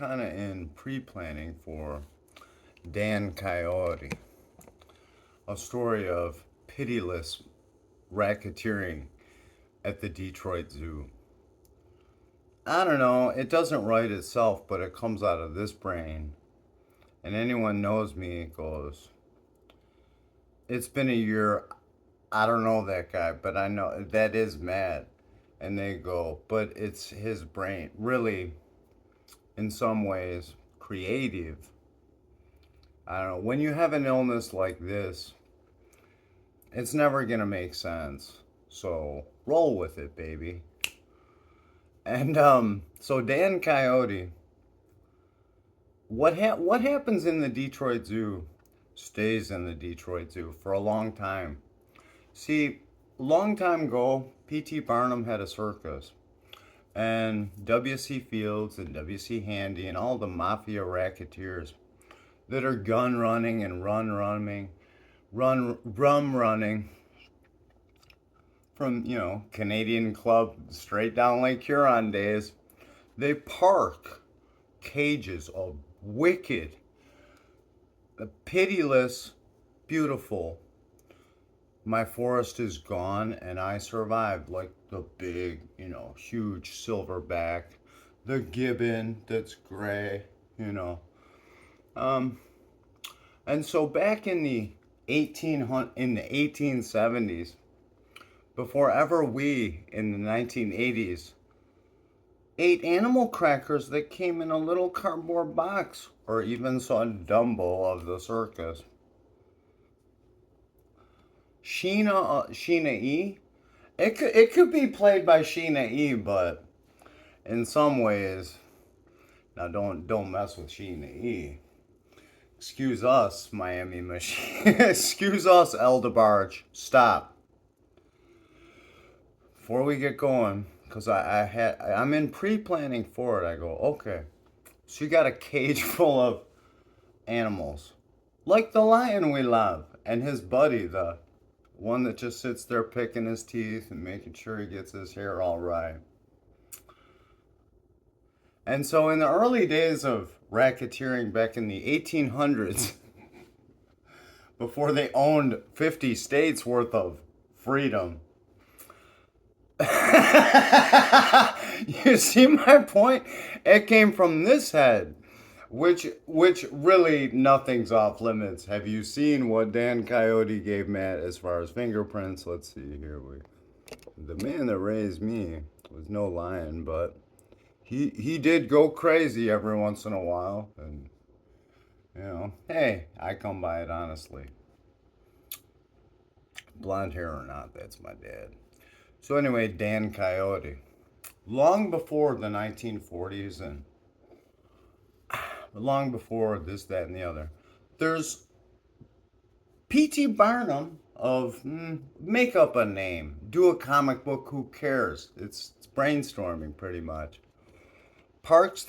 kind of in pre-planning for Dan Coyote, a story of pitiless racketeering at the Detroit Zoo. I don't know, it doesn't write itself, but it comes out of this brain. And anyone knows me goes, it's been a year, I don't know that guy, but I know that is Matt. And they go, but it's his brain. Really, in some ways, creative. I don't know. When you have an illness like this, it's never going to make sense. So roll with it, baby. And so Dan Coyote, what happens in the Detroit Zoo stays in the Detroit Zoo for a long time. See, long time ago, P.T. Barnum had a circus, and W.C. Fields and W.C. Handy and all the mafia racketeers that are gun running and rum running from, Canadian Club straight down Lake Huron days. They park cages of wicked, pitiless, beautiful. My forest is gone and I survived, like the big, huge silverback, the gibbon that's gray, And so back in the 1870s, before ever we in the 1980s ate animal crackers that came in a little cardboard box, or even saw Dumbo of the circus. Sheena E. It could be played by Sheena E, but in some ways, now don't mess with Sheena E. Excuse us, Miami Machine. Excuse us, El DeBarge. Stop. Before we get going, because I'm in pre-planning for it. I go, okay. So you got a cage full of animals, like the lion we love, and his buddy, the one that just sits there picking his teeth and making sure he gets his hair all right. And so in the early days of racketeering back in the 1800s, before they owned 50 states worth of freedom, you see my point? It came from this head, which really nothing's off limits. Have you seen what Dan Coyote gave Matt as far as fingerprints? Let's see here. The man that raised me was no lion, but he did go crazy every once in a while, and hey, I come by it honestly. Blonde hair or not, that's my dad. So anyway, Dan Coyote, long before the 1940s and long before this, that, and the other, there's P.T. Barnum of make up a name, do a comic book, who cares? It's brainstorming pretty much. Parks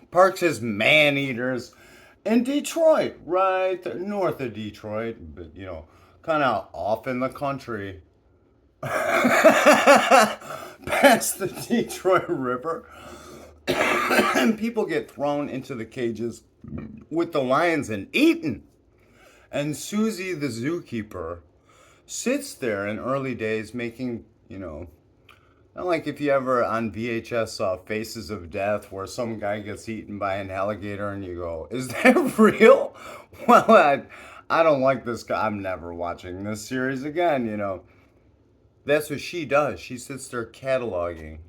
parks his man eaters in Detroit, right there, north of Detroit, but kind of off in the country, past the Detroit River, and people get thrown into the cages with the lions and eaten. And Susie the zookeeper sits there in early days making, not like if you ever on VHS saw Faces of Death where some guy gets eaten by an alligator and you go, is that real? Well, I don't like this guy. I'm never watching this series again. That's what she does. She sits there cataloging,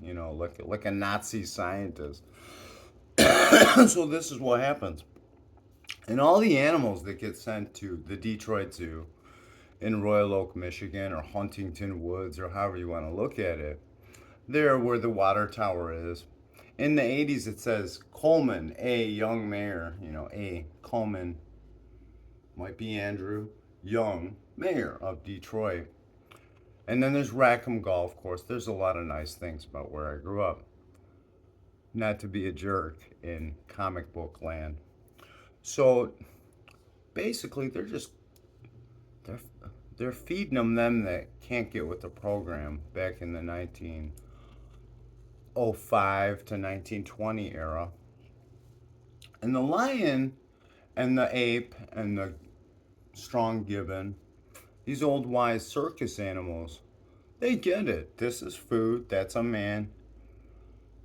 like a Nazi scientist. So this is what happens. And all the animals that get sent to the Detroit Zoo in Royal Oak, Michigan, or Huntington Woods, or however you want to look at it, there where the water tower is. In the 80s, it says Coleman, A. Young Mayor, A. Coleman, might be Andrew, Young, Mayor of Detroit. And then there's Rackham Golf Course. There's a lot of nice things about where I grew up. Not to be a jerk in comic book land. So basically, they're feeding them that can't get with the program back in the 1905 to 1920 era. And the lion and the ape and the strong gibbon, these old wise circus animals, they get it. This is food. That's a man.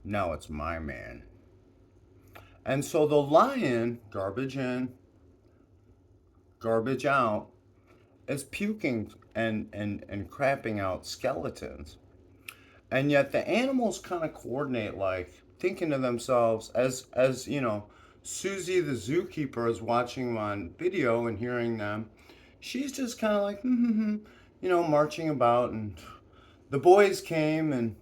Now it's my man. And so the lion, garbage in, garbage out, is puking and crapping out skeletons. And yet the animals kind of coordinate, like thinking to themselves, as you know, Susie the zookeeper is watching them on video and hearing them. She's just kind of like, marching about. And the boys came and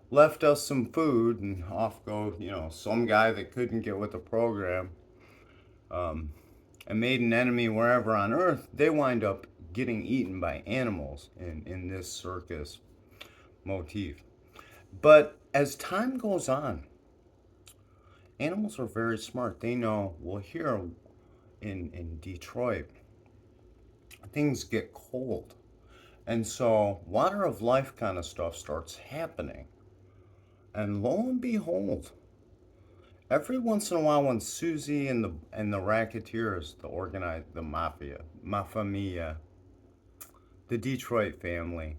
left us some food, and off go, some guy that couldn't get with the program, and made an enemy wherever on earth. They wind up getting eaten by animals in this circus motif. But as time goes on, animals are very smart. They know, well, here in Detroit, things get cold. And so water of life kind of stuff starts happening. And lo and behold, every once in a while when Susie and the racketeers, the mafia, mafia, the Detroit family,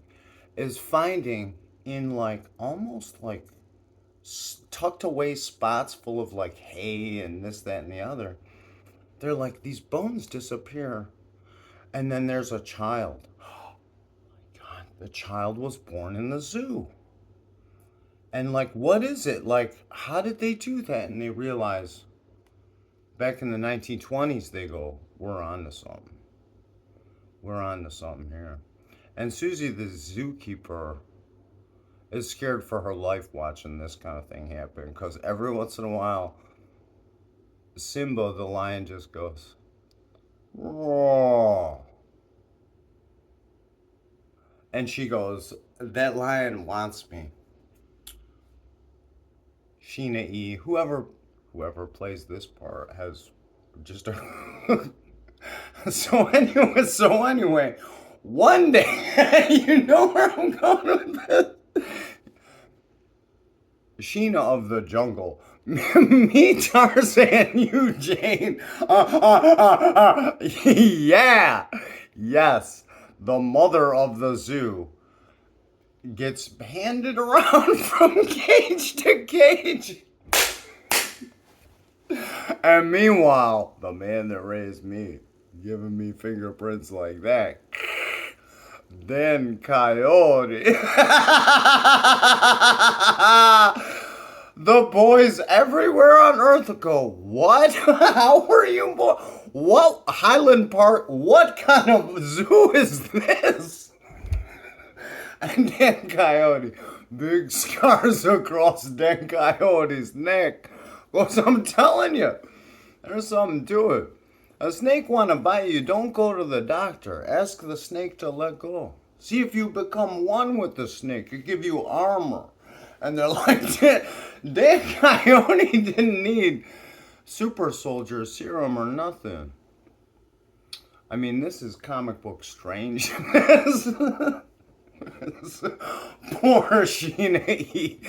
is finding in like almost like tucked away spots full of like hay and this, that, and the other, they're like, these bones disappear. And then there's a child. Oh my God, the child was born in the zoo. And like, what is it? Like, how did they do that? And they realize back in the 1920s, they go, we're on to something. We're on to something here. And Susie, the zookeeper, is scared for her life watching this kind of thing happen. Because every once in a while, Simba, the lion, just goes, roar. And she goes, that lion wants me. Sheena E, whoever plays this part has just a so anyway, one day, you know where I'm going with this? Sheena of the jungle. Me, Tarzan, you, Jane. Yeah. Yes. The mother of the zoo gets handed around from cage to cage. And meanwhile, the man that raised me, giving me fingerprints like that. Then Coyote. The boys everywhere on earth go, what? How were you born? What? Highland Park? What kind of zoo is this? And Dan Coyote, big scars across Dan Coyote's neck. Goes, I'm telling you, there's something to it. A snake want to bite you, don't go to the doctor. Ask the snake to let go. See if you become one with the snake. It give you armor. And they're like, Dan Coyote didn't need super soldier serum or nothing. I mean, this is comic book strangeness. Poor Sheena E.